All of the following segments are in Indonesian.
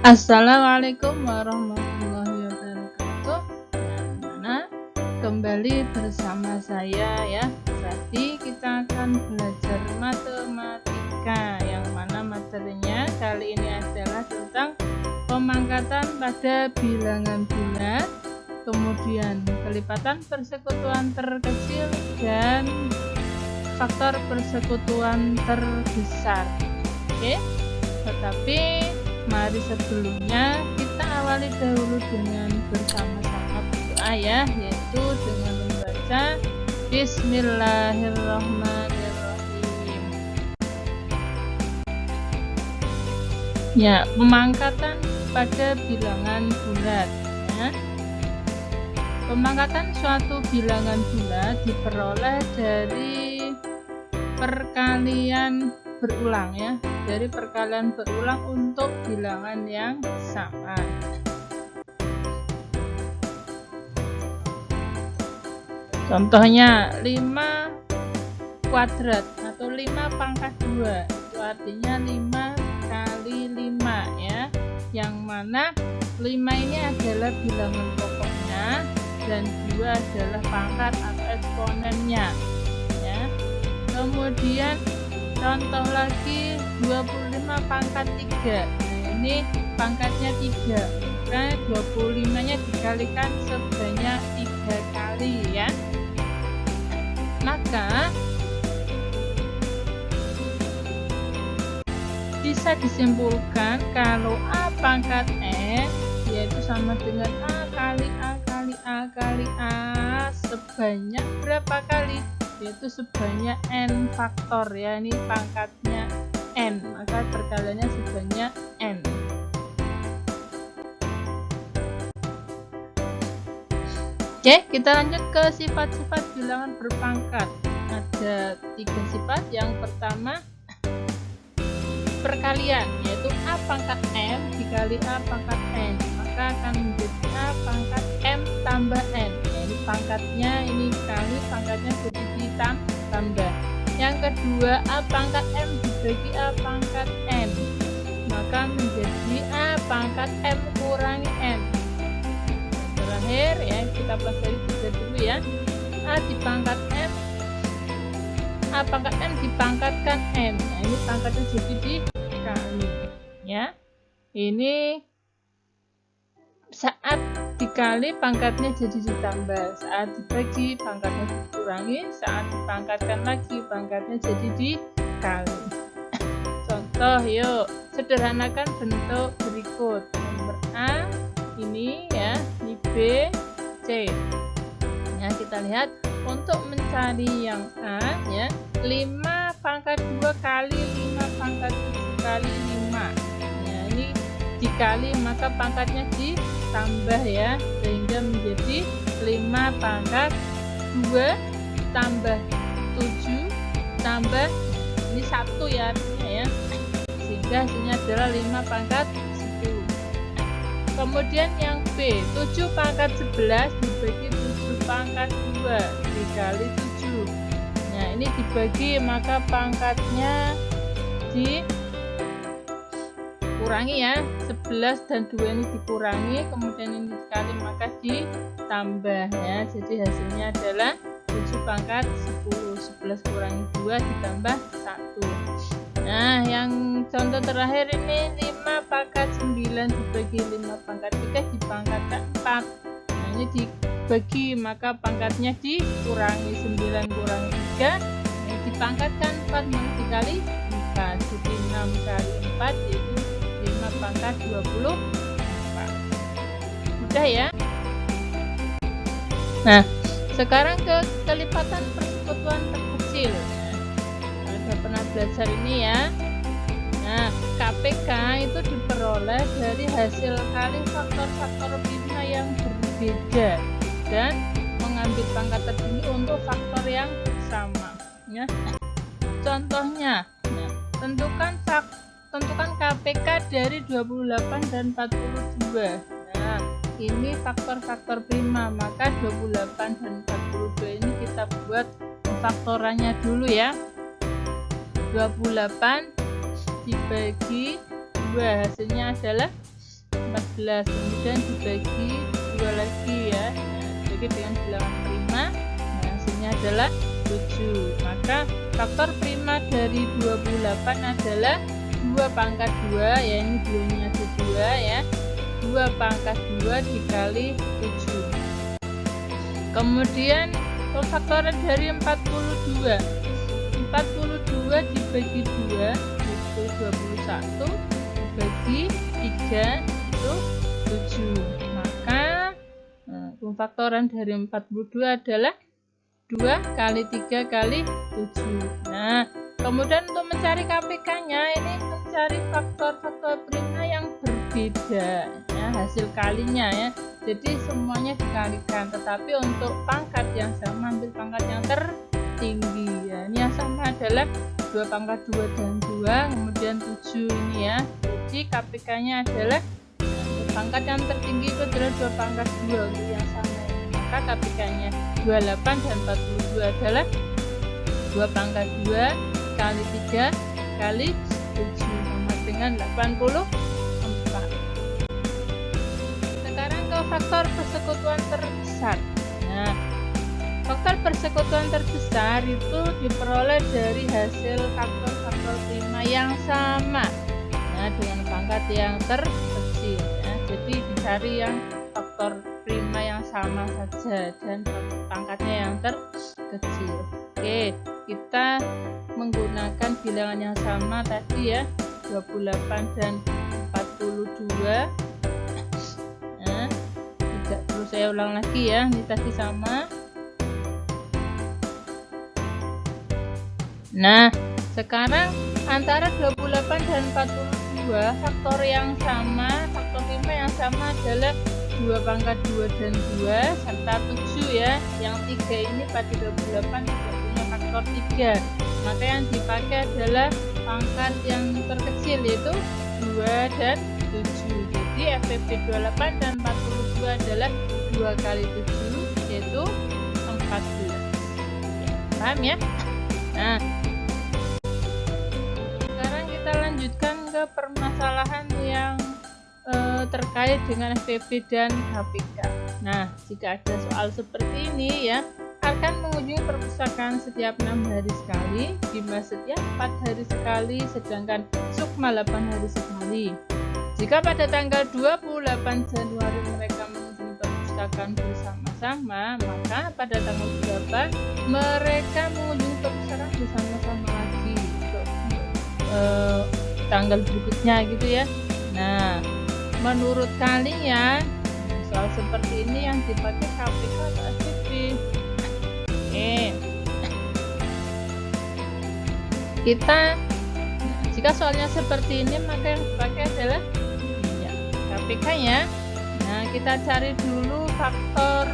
Assalamualaikum warahmatullahi wabarakatuh. Nah, kembali bersama saya ya. Jadi kita akan belajar matematika yang mana materinya kali ini adalah tentang pemangkatan pada bilangan bulat, kemudian kelipatan persekutuan terkecil dan faktor persekutuan terbesar. Oke. Tetapi mari sebelumnya kita awali dahulu dengan bersama-sama berdoa ya, yaitu dengan membaca Bismillahirrahmanirrahim. Ya, pemangkatan pada bilangan bulat ya. Pemangkatan suatu bilangan bulat diperoleh dari perkalian berulang ya, dari perkalian berulang untuk bilangan yang sama. Contohnya 5 kuadrat atau 5 pangkat 2, itu artinya 5 kali 5 ya, yang mana 5 ini adalah bilangan pokoknya dan 2 adalah pangkat atau eksponennya ya. Kemudian contoh lagi 25 pangkat 3. Nah, ini pangkatnya 3. Maka 25-nya dikalikan sebanyak 3 kali ya. Maka bisa disimpulkan kalau A pangkat N yaitu sama dengan A kali A kali A kali A sebanyak berapa kali? Yaitu sebanyak n faktor ya, ini pangkatnya n, maka perkaliannya sebanyak n. Oke, kita lanjut ke sifat-sifat bilangan berpangkat. Ada 3 sifat. Yang pertama perkalian, yaitu A pangkat M dikali A pangkat N, maka akan menjadi A pangkat M tambah N. Ini pangkatnya ini kali pangkatnya jadi ditambah. Yang kedua A pangkat M dibagi A pangkat N, maka menjadi A pangkat M kurangi N. Terakhir ya, kita pelajari juga dulu ya. A dipangkat M, A pangkat M dipangkatkan N. Nah, ini pangkatnya jadi dikali ya. Ini saat dikali pangkatnya jadi ditambah, saat dibagi pangkatnya dikurangi, saat dipangkatkan lagi pangkatnya jadi dikali. Contoh yuk, sederhanakan bentuk berikut. Nomor A ini ya, ini B, C. Ya, kita lihat untuk mencari yang A ya, 5 pangkat 2 kali 5 pangkat 7 kali 5. Ya, ini dikali maka pangkatnya ditambah ya, sehingga menjadi 5 pangkat 2 tambah 7 tambah ini 1 ya artinya ya, sehingga hasilnya adalah 5 pangkat 10. Kemudian yang B, 7 pangkat 11 dibagi 7 pangkat 2 dikali 7. Nah, ini dibagi maka pangkatnya dikurangi ya, 11 dan 2 ini dikurangi, kemudian ini dikali maka ditambah ya, jadi hasilnya adalah 7 pangkat 10. 11 kurangi 2 ditambah 1. Nah, yang contoh terakhir ini 5 pangkat 9 dibagi 5 pangkat 3 dipangkatkan 4. Nah, ini dibagi maka pangkatnya dikurangi, 9 kurangi 3 ini dipangkatkan 4 maka dikali 4, jadi 6 kali 4 yaitu 5 pangkat 24. Mudah ya. Nah, sekarang ke kelipatan persekutuan terkecil. Nah, kita pernah belajar ini ya. Nah, KPK itu diperoleh dari hasil kali faktor-faktor prima yang berbeda dan mengambil pangkat tertinggi untuk faktor yang sama ya. Contohnya, nah, tentukan KPK dari 28 dan 42. Nah, ini faktor-faktor prima, maka 28 dan 42 ini kita buat faktorannya dulu ya. 28 dibagi 2 hasilnya adalah 14, kemudian dibagi 2 lagi ya, dibagi dengan bilangan prima, hasilnya adalah 7. Maka faktor prima dari 28 adalah 2 pangkat 2, ya ini 2-nya ada 2 ya, 2 pangkat 2 dikali 7. Kemudian pemfaktoran dari 42 dibagi 2 itu 21, dibagi 3 itu 7. Maka pemfaktoran dari 42 adalah 2 kali 3 kali 7. Nah, kemudian untuk mencari KPK-nya, ini mencari faktor-faktor prima yang berbeda ya, hasil kalinya ya. Jadi semuanya dikalikan, tetapi untuk pangkat yang sama ambil pangkat yang tertinggi ya. Ini yang sama adalah 2 pangkat 2 dan 2, kemudian 7 ini ya. Jadi KPK-nya adalah pangkat yang tertinggi itu adalah 2 pangkat 2 untuk yang sama ini. Maka KPK-nya 28 dan 42 adalah 2 pangkat 2 kali 3 kali 7 sama dengan 84. Sekarang ke faktor persekutuan terbesar. Nah, faktor persekutuan terbesar itu diperoleh dari hasil faktor-faktor prima yang sama, nah dengan pangkat yang terkecil ya. Jadi dicari yang faktor prima yang sama saja dan pangkatnya yang terkecil. Oke, kita menggunakan bilangan yang sama tadi ya, 28 dan 42. Nah, tidak perlu saya ulang lagi ya, ini tadi sama. Nah, sekarang antara 28 dan 42 faktor yang sama, faktor prima yang sama adalah 2 pangkat 2 dan 2 serta 7 ya. Yang 3 ini pada 28 tidak punya faktor 3. Maka yang dipakai adalah pangkat yang terkecil yaitu 2 dan 7. Jadi FPP 28 dan 42 adalah 2 kali 7 yaitu 14. Paham ya? Nah, sekarang kita lanjutkan ke permasalahan yang terkait dengan FPP dan KPK. Nah, jika ada soal seperti ini ya, akan mengunjungi perpustakaan setiap 6 hari sekali, Bima setiap 4 hari sekali, sedangkan Sukma 8 hari sekali. Jika pada tanggal 28 Januari mereka mengunjungi perpustakaan bersama-sama, maka pada tanggal berapa mereka mengunjungi perpustakaan bersama-sama lagi untuk tanggal berikutnya gitu ya. Nah, menurut kalian soal seperti ini yang dipakai KPK atau FPP? Kita jika soalnya seperti ini maka yang dipakai adalah ya, KPK ya. Nah, kita cari dulu faktor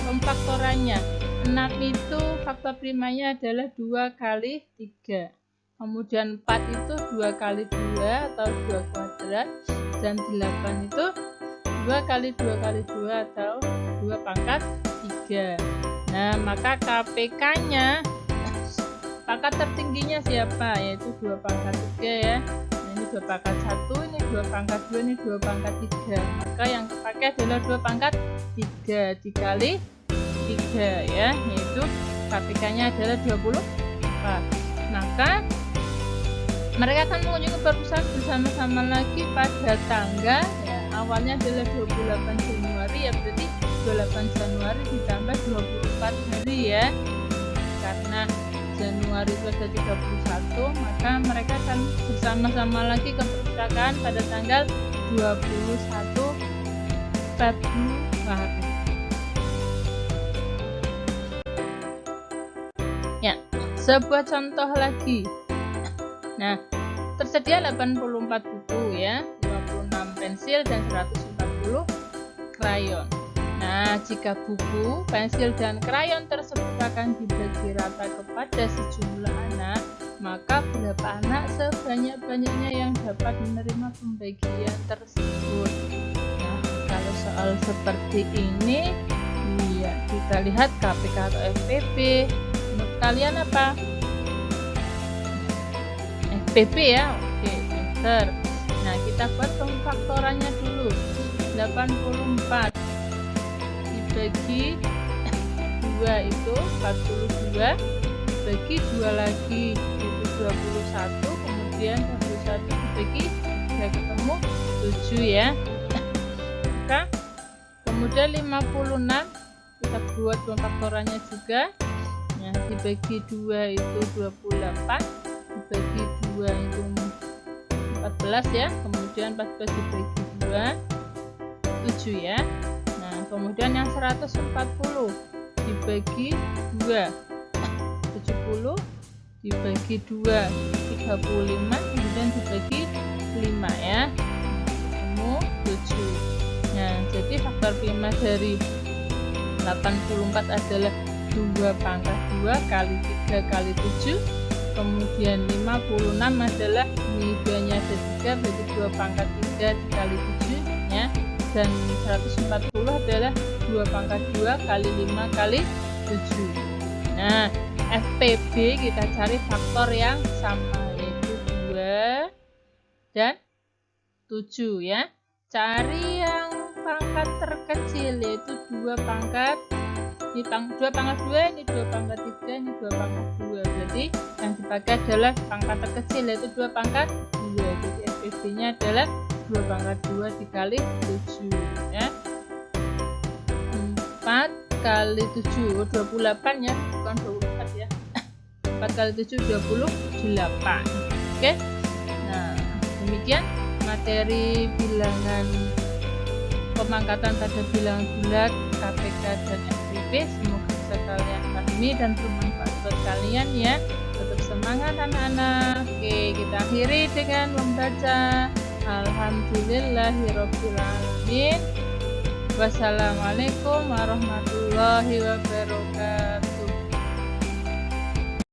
pemfaktorannya. 6 itu faktor primanya adalah 2 kali 3. Kemudian 4 itu 2 kali 2 atau 2 kuadrat, dan 8 itu 2 kali 2 kali 2 atau 2 pangkat 3. Nah, maka KPK-nya pangkat tertingginya siapa? Yaitu 2 pangkat 3 ya. Nah, ini 2 pangkat 1, ini 2 pangkat 2, ini 2 pangkat 3. Maka yang dipakai adalah 2 pangkat 3 dikali 3 ya, yaitu KPK-nya adalah 24. Maka mereka akan mengunjungi perpustakaan bersama-sama lagi pada tanggal ya, awalnya adalah 28 Januari ya, berarti 28 Januari ditambah 24 hari ya. Karena Januari itu ada 31, maka mereka akan bersama-sama lagi ke perpustakaan pada tanggal 21 Februari. Ya, sebuah contoh lagi. Nah, tersedia 84 buku ya, 26 pensil dan 140 krayon. Nah, jika buku, pensil, dan krayon tersebut akan dibagi rata kepada sejumlah anak, maka berapa anak sebanyak-banyaknya yang dapat menerima pembagian tersebut. Nah, kalau soal seperti ini, ya kita lihat KPK atau FPP. Menurut kalian apa? FPP ya, oke, pinter. Nah, kita buat pemfaktorannya dulu. 84 dibagi 2 itu 42, dibagi 2 lagi itu 21, kemudian 21 dibagi 3 ketemu 7 ya. Maka kemudian 56 kita buat pengfaktorannya juga. Nah, dibagi 2 itu 28, dibagi 2 itu 14 ya, kemudian 14 dibagi 2 7 ya. Nah, kemudian yang 140 dibagi 2 70, dibagi 2 35, kemudian dibagi 5 ya, ketemu 7. Nah, jadi faktor prima dari 84 adalah 2 pangkat 2 kali 3 kali 7, kemudian 56 adalah ini 2 nya ada 3, berarti 2 pangkat 3 dikali 7 ya, dan 140 adalah 2 pangkat 2 kali 5 kali 7. Nah, FPB kita cari faktor yang sama, yaitu 2 dan 7 ya. Cari yang pangkat terkecil, yaitu 2 pangkat, ini 2 pangkat 2, ini 2 pangkat 3, ini 2 pangkat 2. Berarti yang dipakai adalah pangkat terkecil, yaitu 2 pangkat 2. Jadi FPB nya adalah 2 pangkat 2 dikali 7 ya. 4 kali 7 28 ya, bukan 24 ya. 4 kali 7 28. Oke. Nah, demikian materi bilangan pemangkatan pada bilangan bulat, KPK dan FPB. Semoga bisa kalian pahami dan bermanfaat buat kalian ya. Tetap semangat anak-anak. Oke, kita akhiri dengan membaca Alhamdulillahirabbil alamin. Wassalamualaikum warahmatullahi wabarakatuh.